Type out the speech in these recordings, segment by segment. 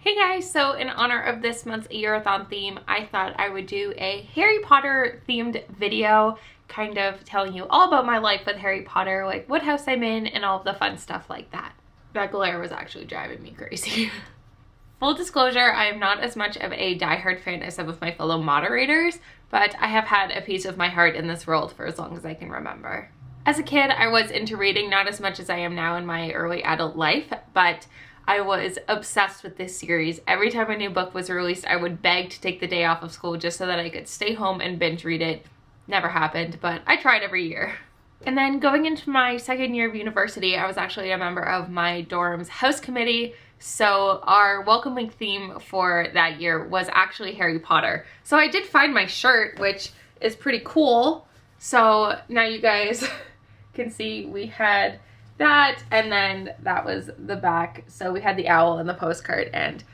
Hey guys, so in honor of this month's AYearAthon theme, I thought I would do a Harry Potter themed video, kind of telling you all about my life with Harry Potter, like what house I'm in and all of the fun stuff like that. That glare was actually driving me crazy. Full disclosure, I am not as much of a diehard fan as some of my fellow moderators, but I have had a piece of my heart in this world for as long as I can remember. As a kid, I was into reading, not as much as I am now in my early adult life, but I was obsessed with this series. Every time a new book was released, I would beg to take the day off of school just so that I could stay home and binge read it. Never happened, but I tried every year. And then going into my second year of university, I was actually a member of my dorm's house committee, so our welcoming theme for that year was actually Harry Potter. So I did find my shirt, which is pretty cool. So now you guys can see we had that, and then that was the back. So we had the owl and the postcard, and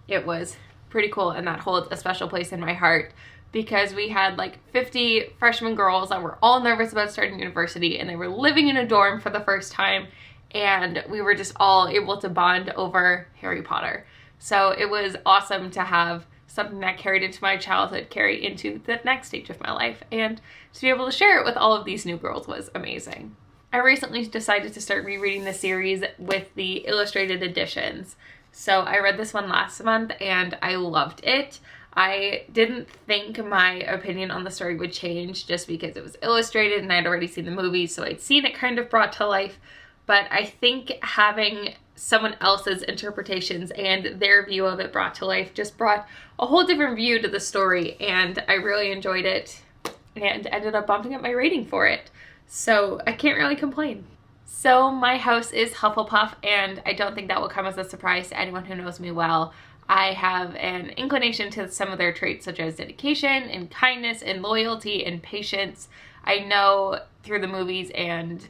it was pretty cool, and that holds a special place in my heart because we had like 50 freshman girls that were all nervous about starting university, and they were living in a dorm for the first time, and we were just all able to bond over Harry Potter. So it was awesome to have something that carried into my childhood carry into the next stage of my life, and to be able to share it with all of these new girls was amazing. I recently decided to start rereading the series with the illustrated editions. So I read this one last month and I loved it. I didn't think my opinion on the story would change just because it was illustrated and I'd already seen the movie, so I'd seen it kind of brought to life. But I think having someone else's interpretations and their view of it brought to life just brought a whole different view to the story, and I really enjoyed it and ended up bumping up my rating for it. So I can't really complain. So my house is Hufflepuff, and I don't think that will come as a surprise to anyone who knows me well. I have an inclination to some of their traits such as dedication and kindness and loyalty and patience. I know through the movies and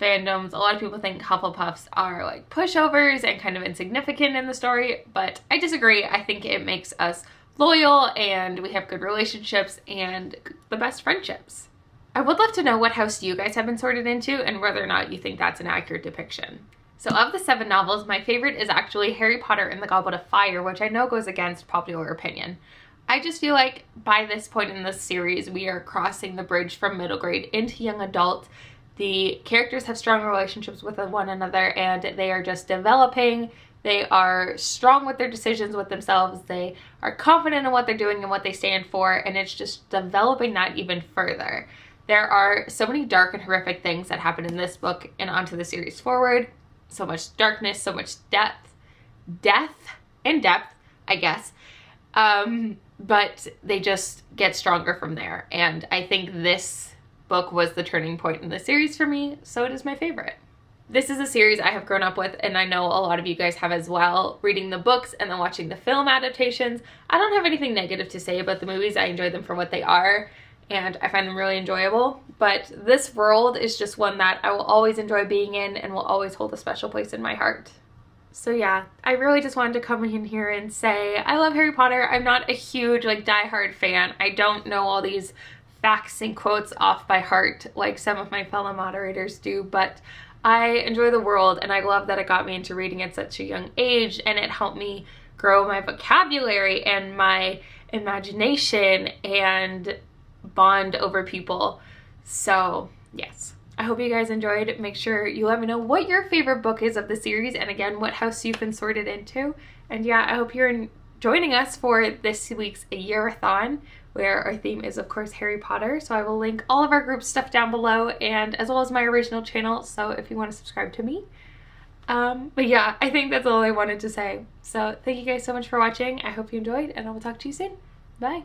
fandoms, a lot of people think Hufflepuffs are like pushovers and kind of insignificant in the story, but I disagree. I think it makes us loyal and we have good relationships and the best friendships. I would love to know what house you guys have been sorted into and whether or not you think that's an accurate depiction. So of the 7 novels, my favorite is actually Harry Potter and the Goblet of Fire, which I know goes against popular opinion. I just feel like by this point in this series, we are crossing the bridge from middle grade into young adult. The characters have strong relationships with one another and they are just developing. They are strong with their decisions with themselves. They are confident in what they're doing and what they stand for, and it's just developing that even further. There are so many dark and horrific things that happen in this book and onto the series forward. So much darkness, so much death, I guess. But they just get stronger from there. And I think this book was the turning point in the series for me, so it is my favorite. This is a series I have grown up with, and I know a lot of you guys have as well, reading the books and then watching the film adaptations. I don't have anything negative to say about the movies. I enjoy them for what they are, and I find them really enjoyable, but this world is just one that I will always enjoy being in and will always hold a special place in my heart. So yeah, I really just wanted to come in here and say I love Harry Potter. I'm not a huge like diehard fan. I don't know all these facts and quotes off by heart like some of my fellow moderators do, but I enjoy the world and I love that it got me into reading at such a young age, and it helped me grow my vocabulary and my imagination and bond over people. So yes, I hope you guys enjoyed. Make sure you let me know what your favorite book is of the series, and again what house you've been sorted into. And yeah, I hope you're joining us for this week's AYearAthon, where our theme is of course Harry Potter. So I will link all of our group stuff down below, and as well as my original channel, so if you want to subscribe to me. But yeah, I think that's all I wanted to say. So thank you guys so much for watching. I hope you enjoyed, and I will talk to you soon. Bye.